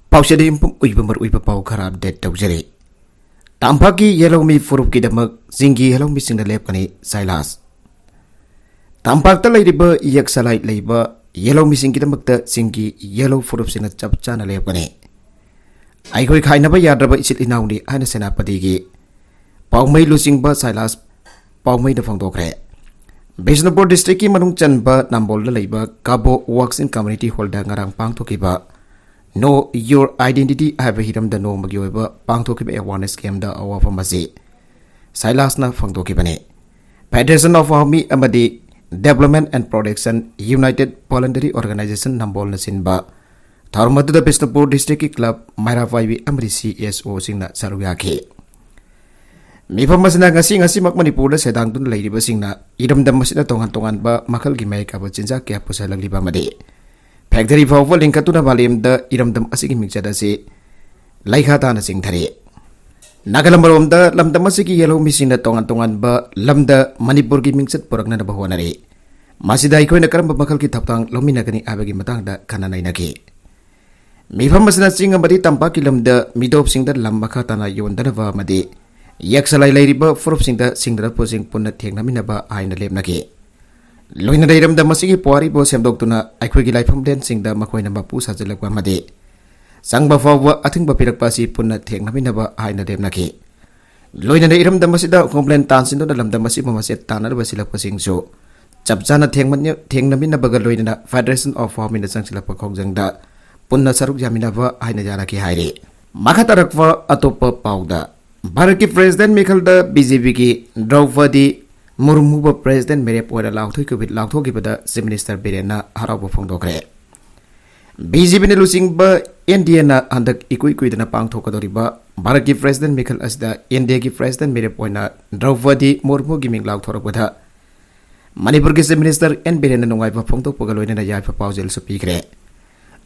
Paushade impum uibamar uibapau kharab dept.gi Tampaki yellow mi furup ki damak zingi yellow mi singa lepkani Silas Tampak ta layriba yak salai layba yellow mi singi damakta zingi yellow furup sina chap chana lepkani Aikoi khainaba yadraba isil inauni aina senapadigi Paumai lusingba Silas Paumai da phangdokre Bishnupur district ki manung chanba nambol da layba Kabo Works in Community Hall da ngarang pangthokiba Know your identity have a hiram the no Magyoba, Pangtoki awareness came the hour from Mazi. Silasna Fangtokibane. Federation of Army Amadi Development and Protection United Voluntary Organization Nambol Nasinba. Tharmatu the Bishnupur District Club, Myra Vivi Amri CSO Singna Saruyaki. Mipamasina Gasing Asimak Manipur sedang tun lady basingna, idam the Masina Tongan ba Makal Gimek about Jinja Kapusala Libamadi. Factory for link to the volume the iram asiki mixadasi Laikata sing thari. Nagalambarum the Lamdamasiki yellow missing the tongan ba Lamda Manipur giving set Poragna Bahonari. Masida Iko in the Karamba Makalki Tapang, Lominagani Abagi Matanga, Kananainaki. Mifamasna sing a badi Tampakilam the Midop sing the Lambakatana Yondanava Madi. Yaxalai Ladiba for sing the posing Puna Tengnaminaba Aina Lemnaki. Loina dairam da masigi puari bo semdoktuna aikhoigi laifam den singda makoina mapu sajalakwa made sangba fawwa athingba pirakpa si punna thengnaminaba haina demnaki loina dairam da masida complaint tansin da lamda masi mamaset tanar basilakpa singso chapjana thengnaminaba ga loina Federation of Army da sangsilakpa khogjangda punna saruk jaminaba haina jaraki haire makatarakwa atopa pauda Bharat ki president Mikhal da BJP ki Draupadi Murmuba President Mere Poida Lauthoi Kubit Lauthoki Bada Chief Minister Birena Harabo Fongdokre. BJP ne lusing ba India na handak ikui dana pangthokadoriba Bharat ki President Mikhal asda India ki President Mere Poina Draupadi Murmu giming Lauthorak bada Manipur ki Chief Minister N Birena nungai ba Fongtok pagaloina na yai pa paujel su Pikhre.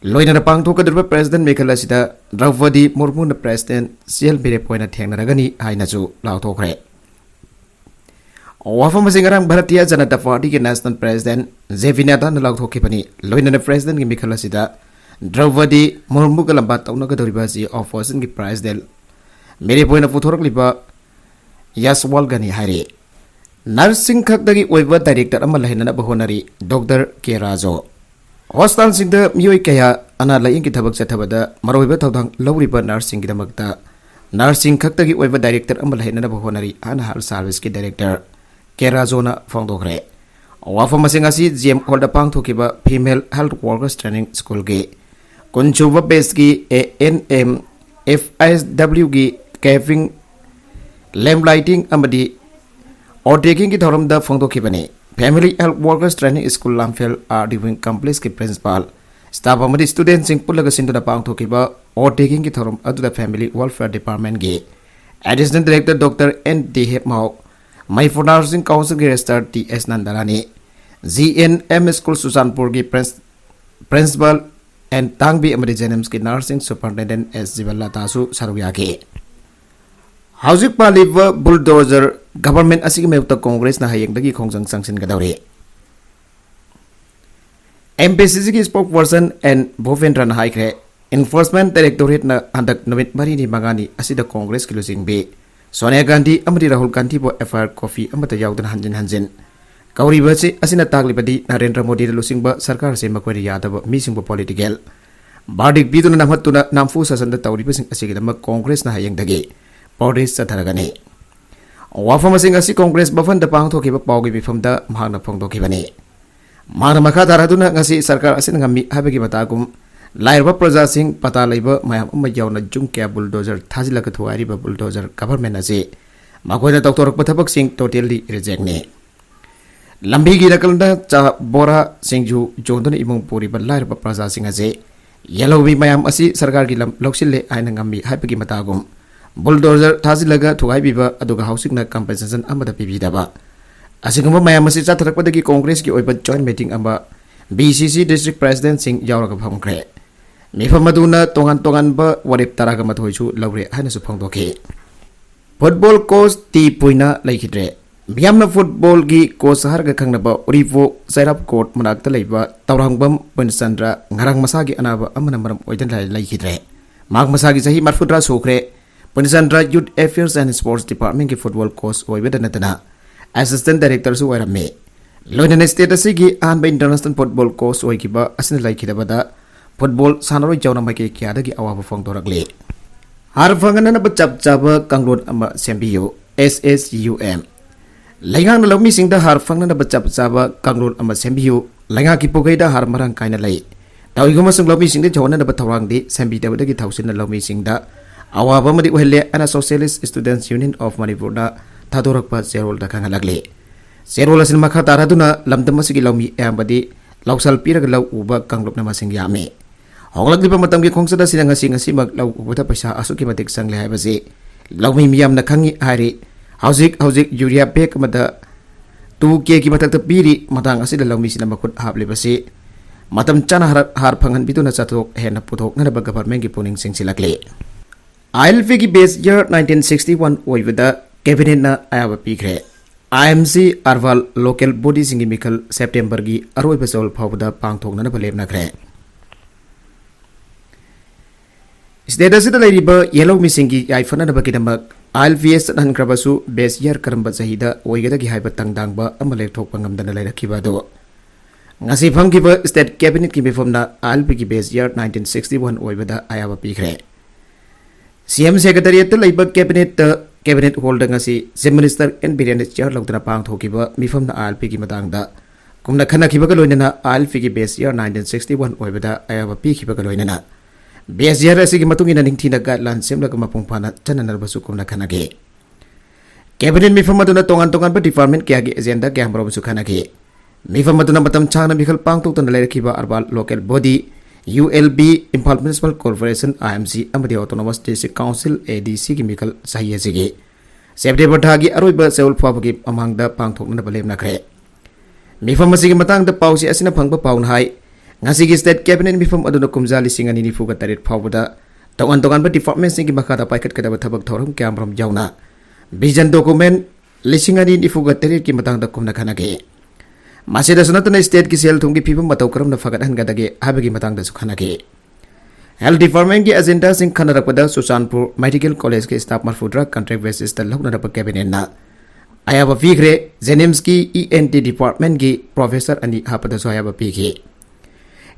Loina na pangthokadoriba President Mikhal asda Draupadi Murmu na President CL Mere Poina thengna ragani haina chu Lauthokre. Wafam Singarang Bharatiya Janata Party ke National President Zevinata Nalaukthokipani Loina President ki Mikhal asida Draupadi Murmu ka lamba tauna ka doribasi opposition ki President Mere Poina Puthorak liba Yaswal gani hari Nursing khakdagi oiba director ama lahinana bahonari Dr. K Rajo Hospital singda miyoi kaya ana laing ki thabak chathabada maroiba thodang lawriba nursing ki damakta Nursing khakdagi oiba director ama lahinana bahonari ana hal service ki director Kera zona Fongdokre. Wafam Masingasi GM Holda Pang Tokiba Female Health Workers Training School Gi. Kunchuba Beski ANM FISW Gi Caving Lamp Lighting Amadi or taking it from the Fongdokibani. Family Health Workers Training School Lamfel are doing complex ki principal. Staff Amadi students in Pulagas into the Pang Tokiba or taking it from the Family Welfare Department Gi. Additional Director Dr. N.D. Mao. My for Nursing Council Register T.S. Nandarani, JNIMS School Susanpur ki Principal and Tangbi Amadi JNIMS ki Nursing Superintendent S. Jivalla Tasu Saruyaki. Housing Paliva Bulldozer Government Asigi Meuta Congress na hayang dagi Kongjang Sangsin Gadawri. MPCC ki spokesperson and Bovendran Haikre Enforcement Directorate na handak Novit Marini Magani Asida Congress ki Lusing B. Sonia Gandhi Amri Rahul Gandhi bo FR Coffee Amata Yaudan Hanjin Kauri Basi Asina Taglipadi Narendra Modi Lusing ba Sarkar se Makwari Yadaba missing political Bardik Bidun Namatuna Namfu Sasanda Tauri Basing Asigama Congress na hayang dagi Podis Sataragani Wafamasing Asi Congress Bafan the Pang Toki Pogi from the Mahana Pongdokibani Mana Makataraduna Ngasi Sarkar Asinangami Habagi Batagum Lairba Praja Singh Pata Laiba Mayam Umayawna Junkia Bulldozer Tazilaka Tuariba Bulldozer Government Aze Makoida Dr. Patabak Singh totally reject ne Lambigi Rakalda Cha Bora Singju Jondon Imung Puriba Lairba Praja Singh Aze Yellow V Mayam Asi Sarkar Gilam Loxile Ainangami Hypagi Matagum Bulldozer Tazilaga Tuaibiba Aduga Housing na Compensation Amada Pibidaba Asingama Mayam Asi Chatrakwadagi Congress ki Oiba joint meeting amba BCC District President Singh Yauraga Phamkre Mifamaduna Tongan ba Warip Taraga Mathoichu Laure Hanasu Pongdoke Football coach T Puina Laikidre Biamna football gi coach Harga Kangnaba Urivo Sairap Court Manakta Laiba Taurangbam Punsandra Ngarang Masagi Anaba Amanamaram Oidan Laikidre mak masagi sahi marfudra sokre punisandra youth affairs and sports department ki football coach oibeda natana assistant director su wairame loinane state asigi anba international football coach oikiba asina laikidabada football sanaroi jauna make kyadagi awaba fongdorakle har fangana ba chap chaba kanglon ama sembiyo SSUM laingang na lawmi singda har fangna ba chap chaba kanglon ama sembiyo lainga ki pogaida har marang kaina lai tawiguma sung lawmi singda jona na ba thawang di sembi dabadagi thausin na lawmi singda awaba madi uhelle ana socialist students union of manipur da thadorakpa zerol da khangalakle zerol asin makha taraduna lamdam asigi lawmi ambadi lausal piraga law uba kanglop na masing yame honglakliba matam gi khongsada sinanga singasi mak law ubata paisa asuki matik sangle haibase lawmi miyam na khangi hari hauzik urea bag mada 2k ki matak piri matang asida lawmi sina makut haple base matam chana har phangan bituna chathok hena puthok na ba government gi puning singsilakle ILV की base year 1961 ओइवदा cabinet ना आयाबा पिखरे IMC अरवाल local body सिंगी मिखल September की अरोई बसोल फावदा पांगथोक ना बलेब नखरे स्टेटस द लेरिबा येलो मिसिंगी याइफना नबकी दमक ILVS हनक्रबसु बेस year करंबा सहिदा ओइगदा की हाइबा तंगदांगबा अमले थोकपा ngamdana लेरखिबा दो ngasi phangkiba state cabinet की बेफमना ILV की base year 1961 ओइवदा आयाबा पिखरे CM Secretariat to Labor Cabinet Holder ngasi Chief Minister and Biren Chair Logdana Pang Thokiba Mifam na ALP ki matangda kumna khana kiba loinana ALP ki base year 1961 oibada ayaba pi kiba loinana base year asigi matungina ningthina guidelines semla ka mapungphana chananar basu kumna khana ge Cabinet mifam aduna tongan ba department kya gi agenda kya hamro basu khana ge mifam aduna matam changna mikhal pang tok tan lerakhiba arbal local body ULB Impal Municipal Corporation IMC amadi Autonomous District Council ADC ki mikal sahiya sige September thagi aroiba seul phwabagi amangda pangthokna balem nakre mifam asigi matang da pausi asina phangba paun hai ngasi gi state cabinet mifam aduna kumjali singani ni fuga tarit phawda tongan ba department singi makada paikat kada thabak thorum camram jauna vision document lisingani ni fuga tarit ki matang da kumna khana ge masida sunatuna state ki sel thungi phibam matau karam na fagat han gadage habagi matang da sukhana ge health department ki agenda sing khana rakpada Susanpur medical college ke staff marfudra contract basis ta lokna ra cabinet na ayaba Pikhre JNIMS ki ENT department ki professor ani Happa da ayaba Pikhre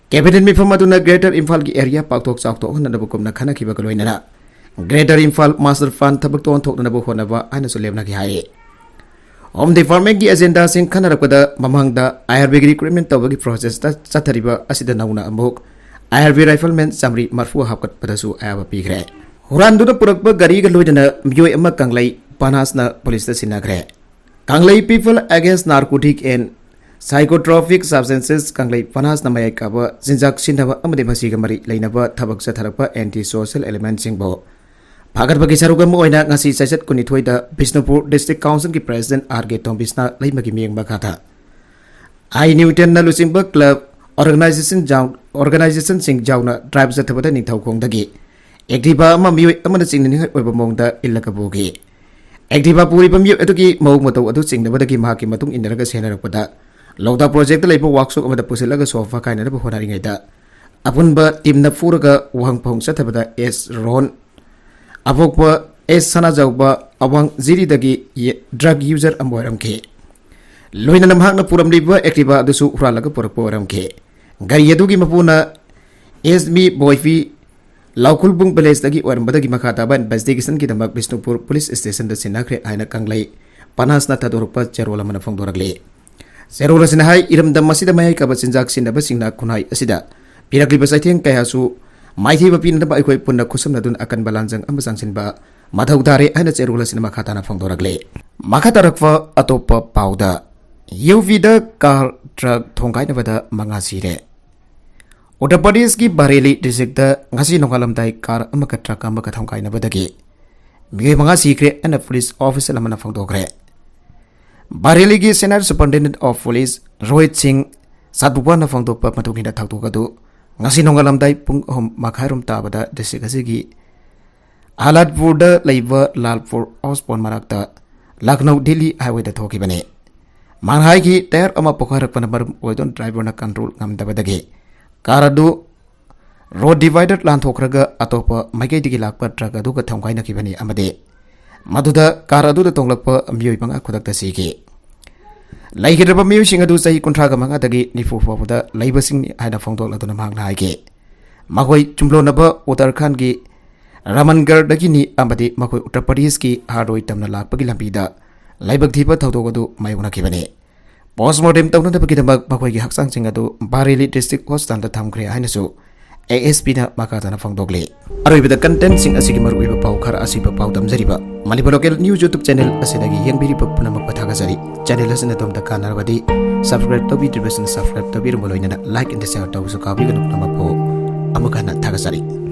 cabinet mi famaduna greater Imphal ki area paktok chaktok hona da bukum na khana khiba kaloina greater Imphal master fund thabak ton thok na bu hona ba ana sulem na ki haye Home Department की agenda Singh खना रखदा ममंगदा IRB recruitment तबगी process ता चथरिबा असिदा नौना अमुक IRB Rifleman samri marfu hapkat padasu Ayaba Pikhre हुरानदुना पुरकबा गारी ग लोइदना मियोय अमा कंगलाई पानासना police ता सिनाग्रे कंगलाई people against narcotic and psychotropic substances कंगलाई पानासना मय काबा जिंजाक सिनबा अमदे मसिगा मरि लैनबा थबक चथरपा anti social element सिंगबो Pagat bagi saruga mo oina ngasi saiset kunithoi da Bishnupur District Council ki President R.K. Tombisna laimagi miyeng bakata. I Newton na Lusimba Club organization sing jauna tribe sa thabada ning thawkhong dagi. Ekdiba ma miyoy amana sing ni oiba mongda illakabugi. Ekdiba puri pa miyoy atuki mawg mataw atu sing nabadagi mahaki matung inaraga senarapada. Lawda project la ipo workshop amada pusilaga sofa kaina na bahonari ngaida. Apun ba team na furaga wahang pahong sa thabada S. Ron Avokpa S sana jauba awang ziri dagi drug user amboram ke loina namhak na puram liba ektiba dusu uralaga poram ke gari yadugi mapuna SB boyfi laukul bung place dagi warmbadagi makata ban investigation ki damak Bishnupur police station da sinakre aina kanglai panas na tadorpa cherola mana phongdoragle cherola sinahai iram dam masida mai ka bachinjak sinaba singna kunai asida pirakli basaitheng kayasu Maithi bapin na ba ikoi punna kusam na dun akan balanjang amasang sinba mathau dare aina cherula sinama khatana phongdoragle makatarakwa atopa pauda UV car truck thongkai na bada mangasire Uttar Pradesh ki Bareilly district da ngasi nongalam dai car amaka truck amaka thongkai na badagi mi mangasi kre ana police officer lamana phongdogre Bareilly ki senior superintendent of police Rohit Singh satbupa na phongdokpa matungina thaktukadu ngasi nongalam dai pung makhairum tabada district asigi Aladpur da laiba Lalpur Osborne marakta Lucknow Delhi highway da thoki bane manhai ki tayar ama pokarak pana marum oidon driver na control ngam dabadagi karadu road divider lanthokraga atopa maikei lakpa truck aduga thongkaina kibani amade maduda car aduda tonglakpa mioi banga khudakta sigi laigiraba mioi sing adu sahi kunthraga manga dagi nifu fawda laibasing aina phongdok laduna mangna haige magoi chumlonaba Uttarakhand gi Ramangarh dagi ni amade magoi Uttar Pradesh gi Hardoi tamna lakpa gi lambida laibak thiba thawdogadu mayuna kibani postmortem tawna bagi damak magoi gi haksang sing adu Bareilly district hospital da thamkhre haina su ASP na makatana phangdokle aroibada content sing asigi maruiba pau khara asiba pau damjariba Manipur local news YouTube channel asidagi yengbiri punamak pathaga jari channel asina tomda kanarbadi subscribe to be subscribe to be like and share to so kabi ganu namapo amukana thaga jari